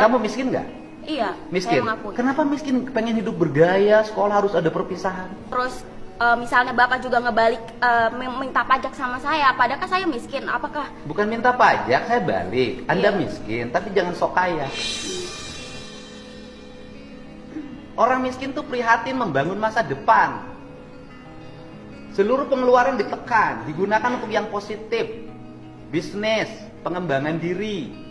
Kamu miskin nggak? Iya, Miskin. saya mengakui. Kenapa miskin? Pengen hidup bergaya, sekolah harus ada perpisahan. Terus misalnya bapak juga ngebalik minta pajak sama saya, padahal kan saya miskin. Apakah Bukan minta pajak, saya balik. Anda Iya. miskin, tapi jangan sok kaya. Orang miskin tuh prihatin membangun masa depan. Seluruh pengeluaran ditekan, digunakan untuk yang positif. Bisnis, pengembangan diri.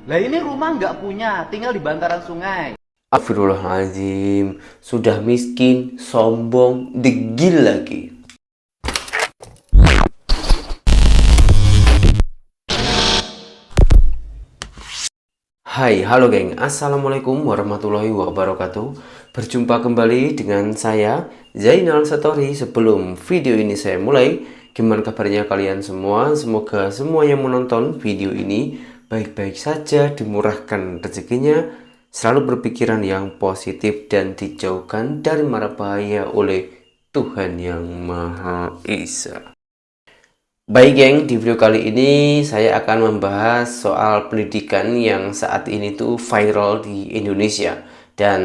Lah ini rumah nggak punya, tinggal di bantaran sungai. Astagfirullahaladzim, sudah miskin, sombong, degil lagi. Hai, halo geng, assalamualaikum warahmatullahi wabarakatuh. Berjumpa kembali dengan saya, Zainal Satori. Sebelum video ini saya mulai, gimana kabarnya kalian semua? Semoga semua yang menonton video ini baik-baik saja, dimurahkan rezekinya, selalu berpikiran yang positif dan dijauhkan dari mara bahaya oleh Tuhan Yang Maha Esa. Baik geng, di video kali ini saya akan membahas soal pendidikan yang saat ini tuh viral di Indonesia. Dan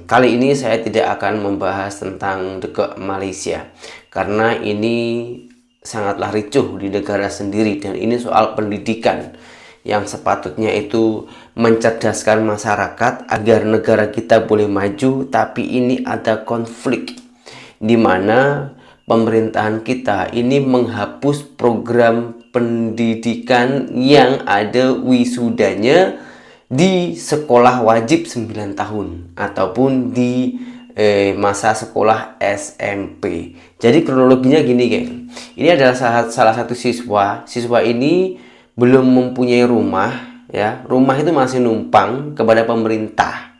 kali ini saya tidak akan membahas tentang negara Malaysia, karena ini sangatlah ricuh di negara sendiri. Dan ini soal pendidikan yang sepatutnya itu mencerdaskan masyarakat agar negara kita boleh maju, tapi ini ada konflik di mana pemerintahan kita ini menghapus program pendidikan yang ada wisudanya di sekolah wajib 9 tahun ataupun di masa sekolah SMP. Jadi kronologinya gini geng, ini adalah salah satu siswa ini belum mempunyai rumah, ya. Rumah itu masih numpang kepada pemerintah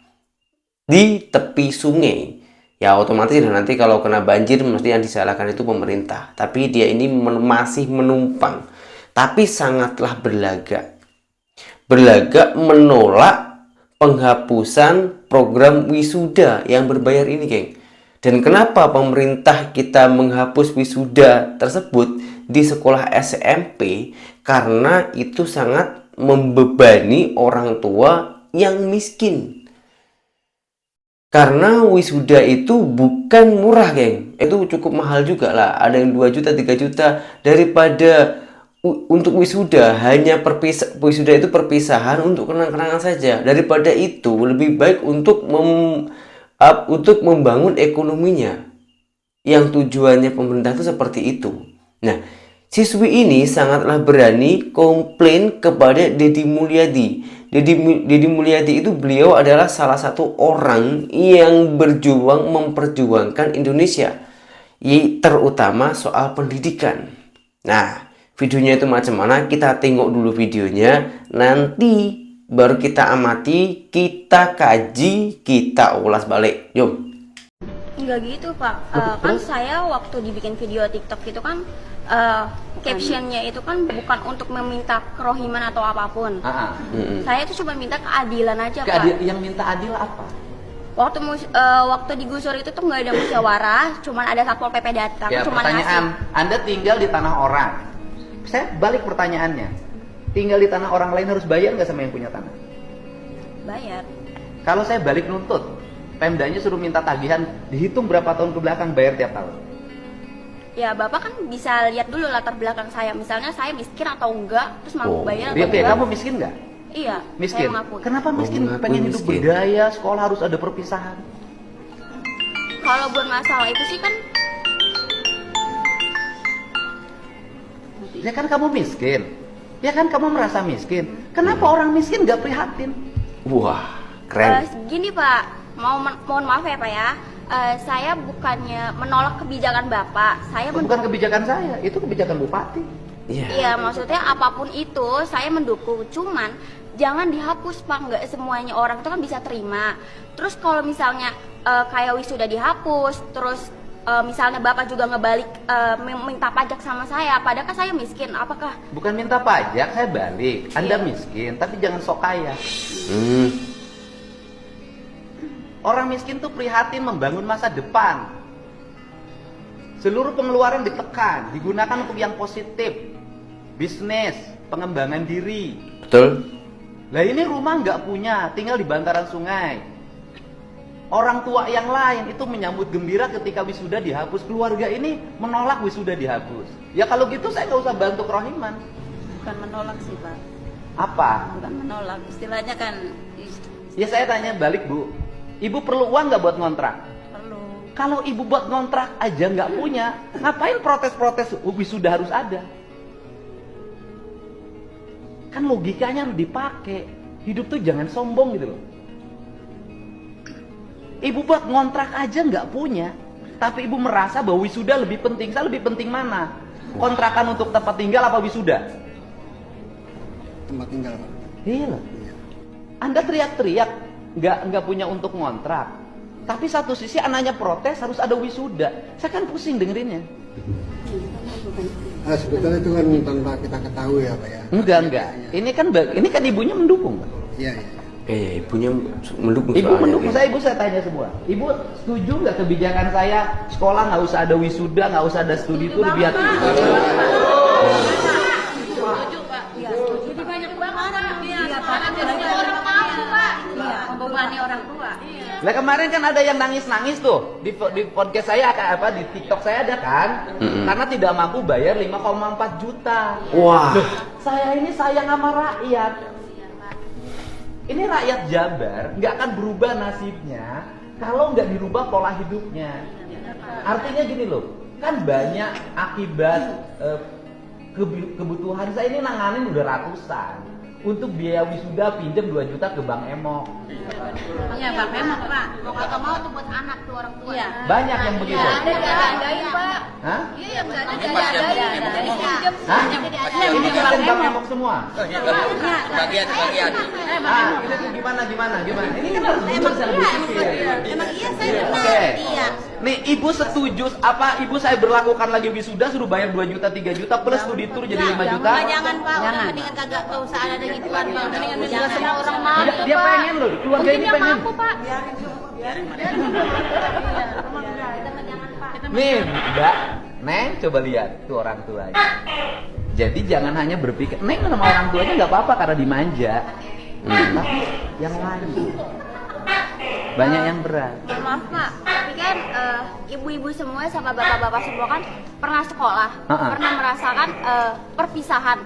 di tepi sungai. Ya otomatis nanti kalau kena banjir mesti yang disalahkan itu pemerintah. Tapi dia ini masih menumpang. Tapi sangatlah berlagak. Berlagak menolak penghapusan program wisuda yang berbayar ini, geng. Dan kenapa pemerintah kita menghapus wisuda tersebut di sekolah SMP? Karena itu sangat membebani orang tua yang miskin. Karena wisuda itu bukan murah, geng. Itu cukup mahal juga lah. Ada yang 2 juta, 3 juta. Daripada untuk wisuda, hanya wisuda itu perpisahan untuk kenang-kenangan saja. Daripada itu, lebih baik untuk membangun ekonominya. Yang tujuannya pemerintah itu seperti itu. Nah, siswi ini sangatlah berani komplain kepada Deddy Mulyadi. Deddy Mulyadi itu beliau adalah salah satu orang yang berjuang memperjuangkan Indonesia, terutama soal pendidikan. Nah, videonya itu macam mana? Kita tengok dulu videonya, nanti baru kita amati, kita kaji, kita ulas balik. Yuk. Enggak gitu pak? Kan saya waktu dibikin video TikTok itu kan captionnya itu kan bukan untuk meminta kerohiman atau apapun. Saya itu cuma minta keadilan aja pak. Yang minta adil apa? Waktu digusur itu tuh nggak ada musyawarah, cuman ada satpol pp datang. Ya, cuman pertanyaan, Anda tinggal di tanah orang. Saya balik pertanyaannya. Tinggal di tanah orang lain harus bayar nggak sama yang punya tanah? bayar. Kalau saya balik nuntut, Pemdanya suruh minta tagihan, dihitung berapa tahun ke belakang, bayar tiap tahun. Ya bapak kan bisa lihat dulu latar belakang saya, misalnya saya miskin atau enggak, terus mau bayar atau Oke, enggak. kamu miskin nggak? Iya, Miskin. saya mengakui. Kenapa miskin? Mengakui Pengen hidup miskin. bergaya, sekolah harus ada perpisahan. Kalau buat masalah itu sih kan, Ya kan kamu miskin. Ya kan kamu merasa miskin. Kenapa orang miskin nggak prihatin? Wah, keren. gini pak, mohon maaf ya pak ya, saya bukannya menolak kebijakan bapak, saya Bukan kebijakan saya, itu kebijakan bupati. Iya, maksudnya apapun itu saya mendukung, cuman jangan dihapus pak, nggak semuanya orang itu kan bisa terima. Terus kalau misalnya kayak wisuda dihapus, terus misalnya bapak juga ngebalik minta pajak sama saya, padahal kan saya miskin, apakah Bukan minta pajak, saya balik. Anda Iya. miskin, tapi jangan sok kaya. Orang miskin tuh prihatin membangun masa depan. Seluruh pengeluaran ditekan, digunakan untuk yang positif. Bisnis, pengembangan diri. Betul? Lah ini rumah nggak punya, tinggal di bantaran sungai. Orang tua yang lain itu menyambut gembira ketika wisuda dihapus. Keluarga ini menolak wisuda dihapus. Ya kalau gitu saya nggak usah bantu kerohiman. Bukan menolak sih Pak, Apa? bukan menolak, istilahnya kan Ya saya tanya balik Bu, ibu perlu uang nggak buat ngontrak? perlu. Kalau ibu buat ngontrak aja nggak punya, ngapain protes-protes wisuda harus ada? Kan logikanya harus dipakai. Hidup tuh jangan sombong gitu loh. Ibu buat ngontrak aja nggak punya, tapi ibu merasa bahwa wisuda lebih penting. Saya lebih penting mana? Kontrakan untuk tempat tinggal apa wisuda? Tempat tinggal, Pak. Iya loh. Anda teriak-teriak nggak punya untuk ngontrak, tapi satu sisi anaknya protes harus ada wisuda. Saya kan pusing dengerinnya. Sebetulnya itu kan tanpa kita ketahui ya, Pak ya. Enggak. Ini kan ibunya mendukung, Pak. Iya, iya. Ibunya mendukung Ibu soalnya, mendukung Geng. ibu saya tanya semua. Ibu setuju nggak kebijakan saya sekolah nggak usah ada wisuda, nggak usah ada studi tour biar Setuju Pak, iya setuju. Jadi banyak banget iya Pak, apalagi Orang tahu, Pak. iya, membebani orang tua. Nah kemarin kan ada yang nangis-nangis tuh di podcast saya di TikTok saya ada kan, karena tidak mampu bayar 5,4 juta. Wah. Loh, saya ini sayang sama rakyat. Ini rakyat Jabar nggak akan berubah nasibnya kalau nggak dirubah pola hidupnya. Artinya gini loh, kan banyak akibat kebutuhan saya ini nanganin udah ratusan. Untuk biaya wisuda pinjam 2 juta ke Bang Emok. Iya Pak, memang Pak. Mau kagak mau tuh buat anak tuh orang tua. Iya. Banyak yang begitu. Ada diadain, Pak. Hah? Iya, yang enggak ada diadain. Hah? Ini kan Bang Emok semua. Bagian. Ah, ini tuh gimana? Ini kan harus jujur saya berpikir. Emang iya saya benar. Oke. Iya. Nih ibu setuju apa ibu saya berlakukan lagi wisuda suruh bayar 2 juta 3 juta plus studi tour jadi 5 juta? Jangan, Pak. Udah mendingan kagak usah ada gituan, Pak. Mendingan juga semua orang mampu, Dia Pak. pengen loh, keluarga ini Mungkin dia pengen. mampu, Pak. Nih, Mbak, Neng coba lihat tuh orang tuanya. Jadi jangan hanya berpikir, Neng sama orang tuanya nggak apa-apa karena dimanja. Tapi yang lain banyak yang berat. Maaf, Pak. Tapi kan ibu-ibu semua sama bapak-bapak semua kan pernah sekolah, pernah merasakan perpisahan.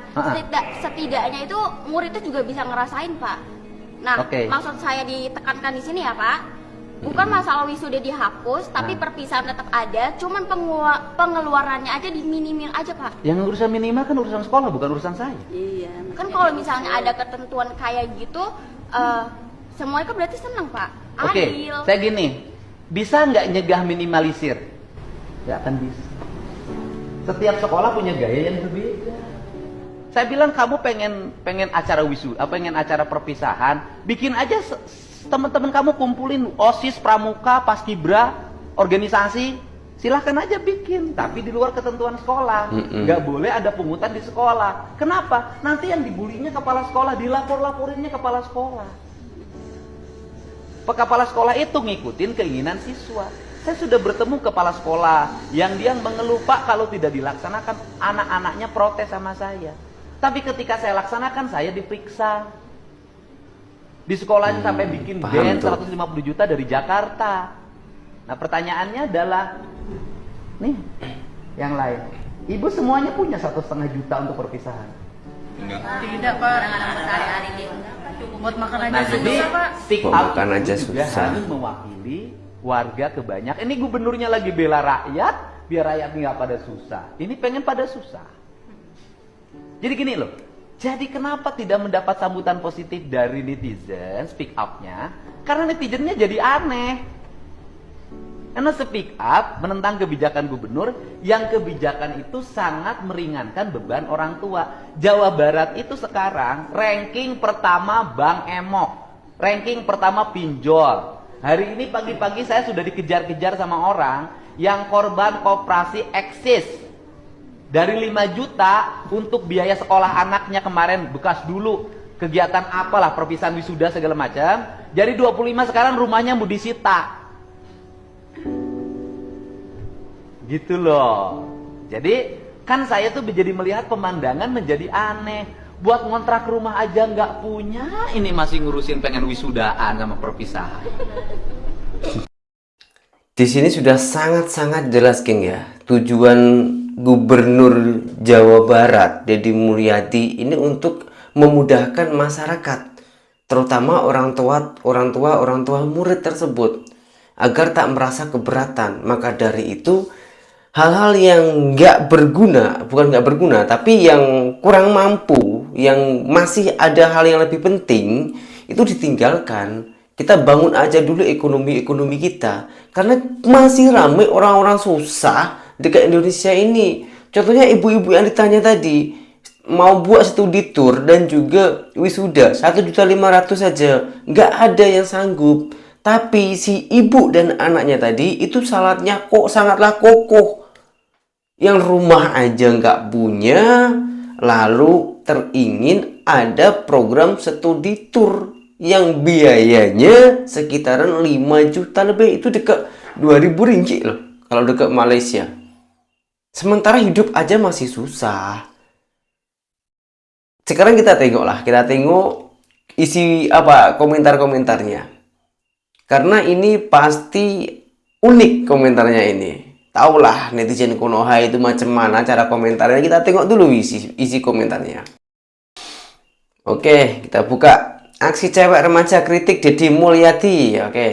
Setidaknya itu murid itu juga bisa ngerasain, Pak. Nah, maksud saya ditekankan di sini ya, Pak. Bukan masalah wisuda dihapus, tapi perpisahan tetap ada, cuman pengeluarannya aja diminimin aja, Pak. Yang urusan minimal kan urusan sekolah, bukan urusan saya. Iya. Kan kalau misalnya ada ketentuan kayak gitu, semuanya kan berarti senang, Pak. Oke, Adil. saya gini, bisa nggak nyegah minimalisir? Nggak akan bisa. Setiap sekolah punya gaya yang berbeda. Saya bilang kamu pengen acara wisuda, pengen acara perpisahan, bikin aja teman-teman kamu kumpulin OSIS, Pramuka, Paskibra, organisasi, silahkan aja bikin, tapi di luar ketentuan sekolah. Nggak boleh ada pungutan di sekolah. Kenapa? Nanti yang dibulinya kepala sekolah, dilapor-laporinnya kepala sekolah. Kepala sekolah itu ngikutin keinginan siswa. Saya sudah bertemu kepala sekolah yang dia mengeluh, Pak, kalau tidak dilaksanakan anak-anaknya protes sama saya. Tapi ketika saya laksanakan, saya diperiksa. Di sekolahnya sampai bikin band 150 juta dari Jakarta. Nah pertanyaannya adalah, nih yang lain, ibu semuanya punya 1,5 juta untuk perpisahan. Tidak Pak. Sehari-hari dia cukup buat makan aja Nah jadi susah Pak. stick Buat out makan itu aja juga susah. harus mewakili warga kebanyakan. Ini gubernurnya lagi bela rakyat, biar rakyat nggak pada susah. Ini pengen pada susah. Jadi gini loh. Jadi kenapa tidak mendapat sambutan positif dari netizen speak up-nya? Karena netizennya jadi aneh. Karena speak up menentang kebijakan gubernur yang kebijakan itu sangat meringankan beban orang tua. Jawa Barat itu sekarang ranking pertama Bang Emok, ranking pertama pinjol. Hari ini pagi-pagi saya sudah dikejar-kejar sama orang yang korban koperasi eksis. Dari 5 juta untuk biaya sekolah anaknya kemarin bekas dulu kegiatan apalah perpisahan wisuda segala macam. Jadi 25 sekarang rumahnya mau disita. Gitu loh. Jadi kan saya tuh jadi melihat pemandangan menjadi aneh. buat ngontrak rumah aja nggak punya, ini masih ngurusin pengen wisudaan sama perpisahan. Di sini sudah sangat-sangat jelas, geng ya. Tujuan Gubernur Jawa Barat Deddy Mulyadi ini untuk memudahkan masyarakat, terutama orang tua murid tersebut, agar tak merasa keberatan. Maka dari itu hal-hal yang bukan nggak berguna, tapi yang kurang mampu, yang masih ada hal yang lebih penting, itu ditinggalkan. Kita bangun aja dulu ekonomi kita, karena masih ramai orang-orang susah dekat Indonesia ini. Contohnya ibu-ibu yang ditanya tadi, mau buat studi tour dan juga wisuda 1.500.000 saja, nggak ada yang sanggup. Tapi si ibu dan anaknya tadi itu syaratnya kok sangatlah kokoh. Yang rumah aja nggak punya, lalu teringin ada program studi tour yang biayanya sekitaran 5 juta lebih. Itu dekat 2.000 ringgit loh kalau dekat Malaysia. Sementara hidup aja masih susah. Sekarang kita tengok isi komentar-komentarnya. Karena ini pasti unik komentarnya ini. Taulah netizen Konoha itu macam mana cara komentarnya. Kita tengok dulu isi komentarnya. Oke, kita buka. Aksi cewek remaja kritik Deddy Mulyadi. Oke.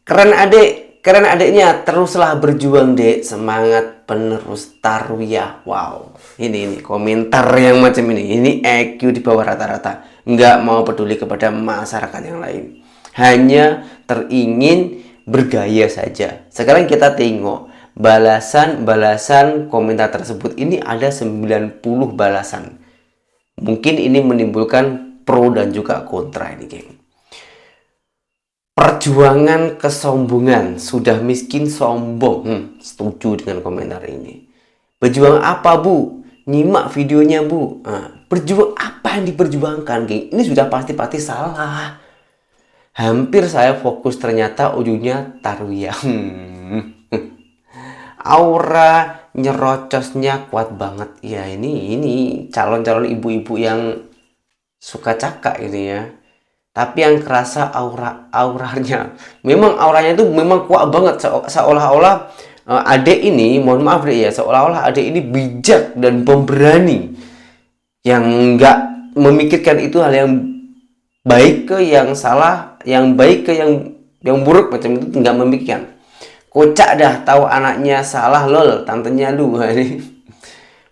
Keren adiknya, teruslah berjuang, Dek. Semangat penerus Tarwiyah. Wow. Ini komentar yang macam ini. Ini EQ di bawah rata-rata. Nggak mau peduli kepada masyarakat yang lain. Hanya teringin bergaya saja. Sekarang kita tengok balasan komentar tersebut. Ini ada 90 balasan. Mungkin ini menimbulkan pro dan juga kontra ini, geng. Perjuangan kesombongan, sudah miskin sombong. Setuju dengan komentar ini. Berjuang apa, Bu? Nyimak videonya, Bu. Berjuang apa yang diperjuangkan, geng? Ini sudah pasti salah. Hampir saya fokus, ternyata ujungnya Tarwiyah. Aura nyerocosnya kuat banget. Ya, ini calon-calon ibu-ibu yang suka cakak ini ya. Tapi yang kerasa auranya. Memang auranya itu memang kuat banget, seolah-olah adik ini, mohon maaf deh ya, seolah-olah adik ini bijak dan pemberani. Yang enggak memikirkan itu hal yang baik ke yang salah, yang baik ke yang buruk, macam itu enggak memikirkan. Kocak dah, tahu anaknya salah, lol, tantenya lu.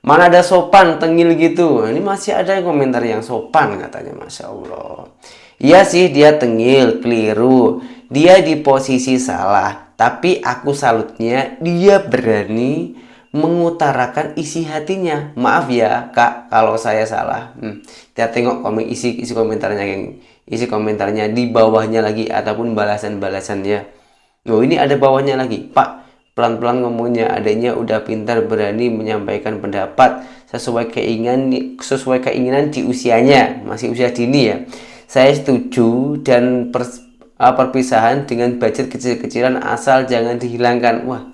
Mana ada sopan, tengil gitu. Ini masih ada yang komentar yang sopan katanya, Masya Allah. Iya sih, dia tengil, keliru. Dia di posisi salah. Tapi aku salutnya, dia berani mengutarakan isi hatinya. Maaf ya, Kak, kalau saya salah. Kita tengok isi komentarnya, geng. Isi komentarnya di bawahnya lagi, ataupun balasan-balasannya. Oh, ini ada bawahnya lagi. Pak, pelan-pelan ngomongnya, adanya udah pintar, berani menyampaikan pendapat sesuai keinginan di usianya, masih usia dini ya. Saya setuju dan perpisahan dengan budget kecil-kecilan asal jangan dihilangkan. Wah,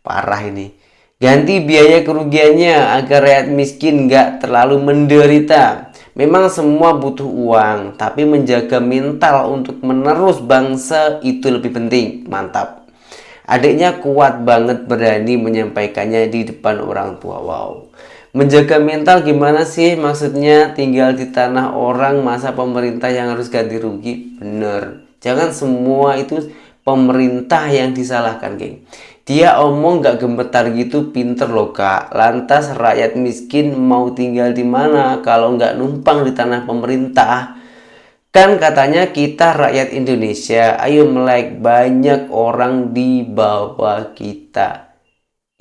parah ini. Ganti biaya kerugiannya agar rakyat miskin nggak terlalu menderita. Memang semua butuh uang, tapi menjaga mental untuk menerus bangsa itu lebih penting. Mantap. Adiknya kuat banget, berani menyampaikannya di depan orang tua. Wow. Menjaga mental gimana sih? Maksudnya tinggal di tanah orang, masa pemerintah yang harus ganti rugi? Bener. Jangan semua itu pemerintah yang disalahkan, geng. Dia omong gak gemetar gitu, pinter loh, Kak. Lantas rakyat miskin mau tinggal di mana kalau nggak numpang di tanah pemerintah? Kan katanya kita rakyat Indonesia, ayo melek, banyak orang di bawah kita.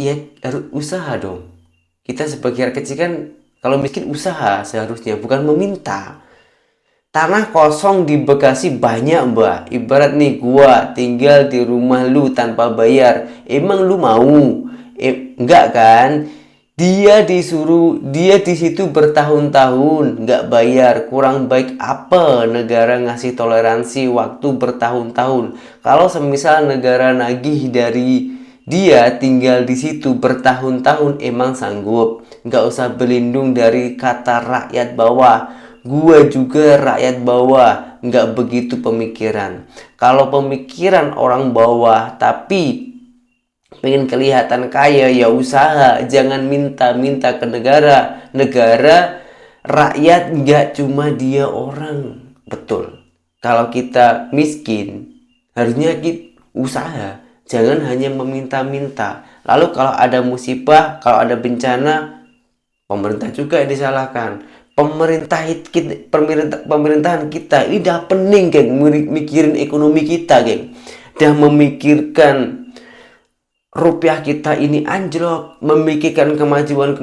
Ya harus usaha dong. Kita sebagai rakyat kecil kan kalau miskin usaha seharusnya, bukan meminta. Tanah kosong di Bekasi banyak, Mbak. Ibarat nih, gua tinggal di rumah lu tanpa bayar. Emang lu mau? Enggak kan? Dia di situ bertahun-tahun nggak bayar. Kurang baik apa negara ngasih toleransi waktu bertahun-tahun? Kalau semisal negara nagih Dia tinggal di situ bertahun-tahun emang sanggup. Nggak usah berlindung dari kata rakyat bawah. Gua juga rakyat bawah, nggak begitu pemikiran. Kalau pemikiran orang bawah tapi pengen kelihatan kaya, ya usaha, jangan minta-minta ke negara. Negara, rakyat nggak cuma dia orang. Betul. Kalau kita miskin, harusnya kita usaha, jangan hanya meminta-minta. Lalu kalau ada musibah, kalau ada bencana, pemerintah juga yang disalahkan. Pemerintahan kita ini dah pening, geng, mikirin ekonomi kita, geng. Dah memikirkan rupiah kita ini anjlok, memikirkan kemajuan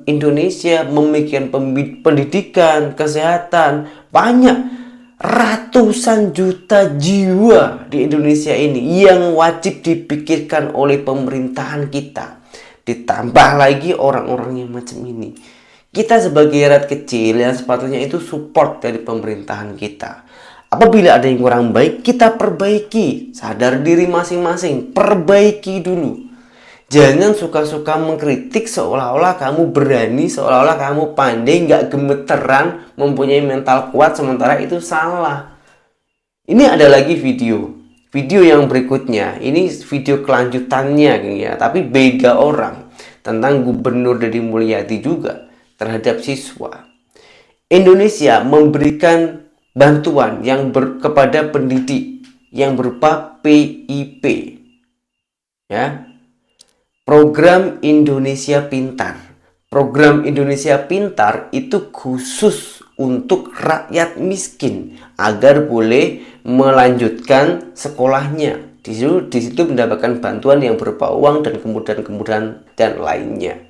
Indonesia, memikirkan pendidikan, kesehatan, banyak ratusan juta jiwa di Indonesia ini yang wajib dipikirkan oleh pemerintahan kita. Ditambah lagi orang-orang yang macam ini. Kita sebagai rakyat kecil yang sepatutnya itu support dari pemerintahan kita. Apabila ada yang kurang baik, kita perbaiki. Sadar diri masing-masing, perbaiki dulu. Jangan suka-suka mengkritik seolah-olah kamu berani, seolah-olah kamu pandai, nggak gemeteran, mempunyai mental kuat, sementara itu salah. Ini ada lagi video yang berikutnya. Ini video kelanjutannya, geng, ya, tapi beda orang, tentang Gubernur Deddy Mulyadi juga terhadap siswa. Indonesia memberikan bantuan kepada pendidik yang berupa PIP, ya, program Indonesia Pintar. Program Indonesia Pintar itu khusus untuk rakyat miskin agar boleh melanjutkan sekolahnya. Di situ mendapatkan bantuan yang berupa uang dan kemudahan dan lainnya.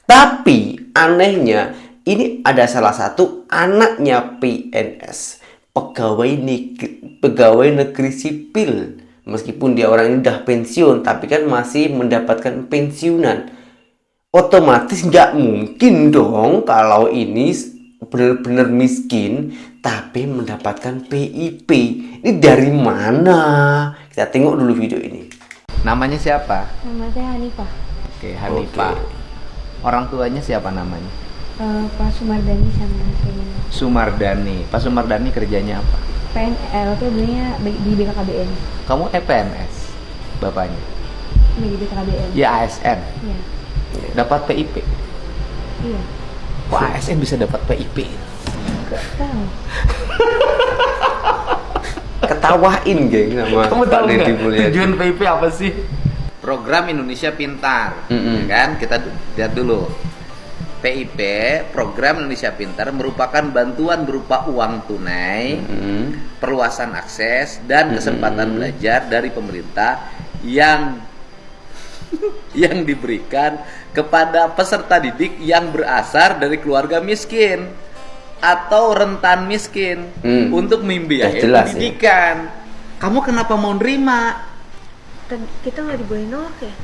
Tapi anehnya, ini ada salah satu anaknya PNS, pegawai negeri sipil. Meskipun dia orang ini udah pensiun, tapi kan masih mendapatkan pensiunan. Otomatis nggak mungkin dong kalau ini benar-benar miskin tapi mendapatkan PIP. Ini dari mana? Kita tengok dulu video ini. Namanya siapa? Nama saya Hanifah. Oke, Hanifah. Orang tuanya siapa namanya? Pak Sumardani sama saya. Sumardani. Pak Sumardani kerjanya apa? PNL itu belinya di BKKBN. Kamu PNS, bapaknya? Di BKKBN. Ya, ASN. Iya. Dapat PIP. Iya. Kok ASN bisa dapat PIP? Gak tahu. Ketawain, geng, sama Kamu tahu Deddy nggak Mulyadi. tujuan PIP apa sih? Program Indonesia Pintar, ya kan? Kita lihat dulu. PIP, Program Indonesia Pintar, merupakan bantuan berupa uang tunai, perluasan akses dan kesempatan belajar dari pemerintah yang diberikan kepada peserta didik yang berasal dari keluarga miskin atau rentan miskin untuk membiayai pendidikan. Kamu kenapa mau nerima? Kita nggak dibolehin nolak ya?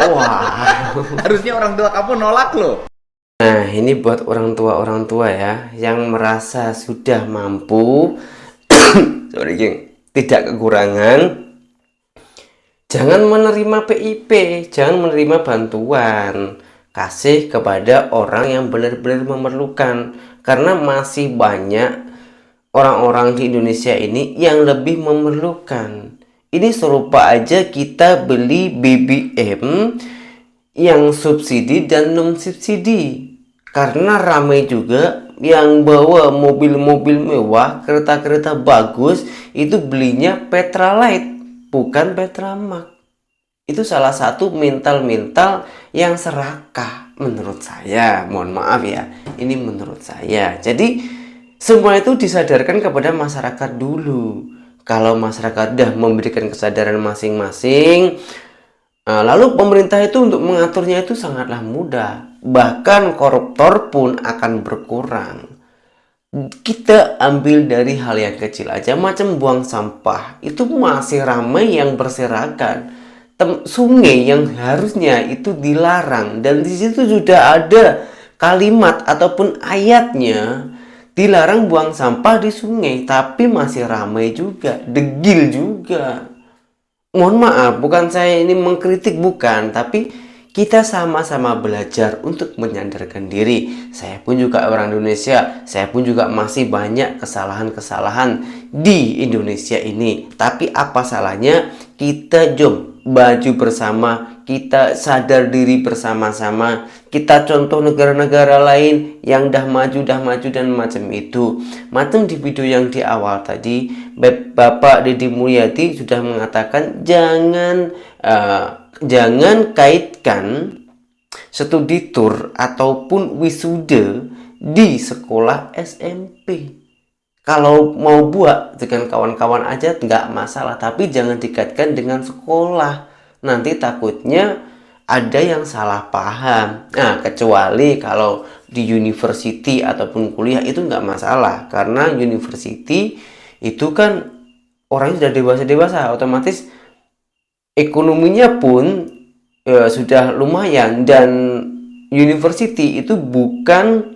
Wah. Harusnya orang tua kamu nolak loh. Nah, ini buat orang tua ya yang merasa sudah mampu, sorry geng, tidak kekurangan. Jangan menerima PIP, jangan menerima bantuan. Kasih kepada orang yang benar-benar memerlukan, karena masih banyak orang-orang di Indonesia ini yang lebih memerlukan. Ini serupa aja kita beli BBM yang subsidi dan non subsidi, karena ramai juga yang bawa mobil-mobil mewah, kereta-kereta bagus itu belinya Petralite bukan Petramax. Itu salah satu mental-mental yang serakah menurut saya. Mohon maaf ya, ini menurut saya. Jadi semua itu disadarkan kepada masyarakat dulu. Kalau masyarakat sudah memberikan kesadaran masing-masing, lalu pemerintah itu untuk mengaturnya itu sangatlah mudah. Bahkan koruptor pun akan berkurang. Kita ambil dari hal yang kecil aja, macam buang sampah. Itu masih ramai yang berserakan. Sungai yang harusnya itu dilarang, dan di situ sudah ada kalimat ataupun ayatnya dilarang buang sampah di sungai, tapi masih ramai juga, degil juga. mohon maaf, bukan saya ini mengkritik, bukan, tapi kita sama-sama belajar untuk menyadarkan diri. Saya pun juga orang Indonesia, saya pun juga masih banyak kesalahan-kesalahan di Indonesia ini. Tapi apa salahnya kita jom baju bersama, kita sadar diri bersama-sama, kita contoh negara-negara lain yang dah maju dan macam itu. Macam di video yang di awal tadi, Bapak Deddy Mulyadi sudah mengatakan jangan kaitkan studi tour ataupun wisuda di sekolah SMP. Kalau mau buat dengan kawan-kawan aja nggak masalah, tapi jangan dikaitkan dengan sekolah. Nanti takutnya ada yang salah paham. Nah, kecuali kalau di university ataupun kuliah itu nggak masalah, karena university itu kan orangnya sudah dewasa, otomatis ekonominya pun sudah lumayan, dan university itu bukan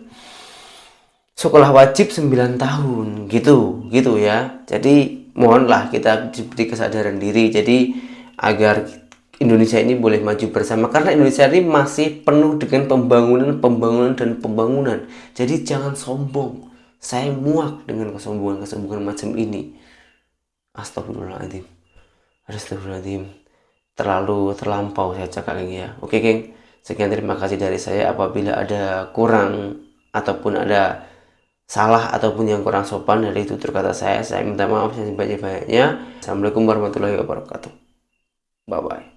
sekolah wajib 9 tahun gitu ya. Jadi mohonlah kita diberi kesadaran diri, jadi agar Indonesia ini boleh maju bersama, karena Indonesia ini masih penuh dengan pembangunan. Jadi jangan sombong. Saya muak dengan kesombongan macam ini. Astagfirullahaladzim. Terlampau saya cakap lagi ya. Oke geng, sekian terima kasih dari saya. Apabila ada kurang ataupun ada salah ataupun yang kurang sopan dari tutur kata saya minta maaf sebanyak-banyaknya. Assalamualaikum warahmatullahi wabarakatuh. Bye bye.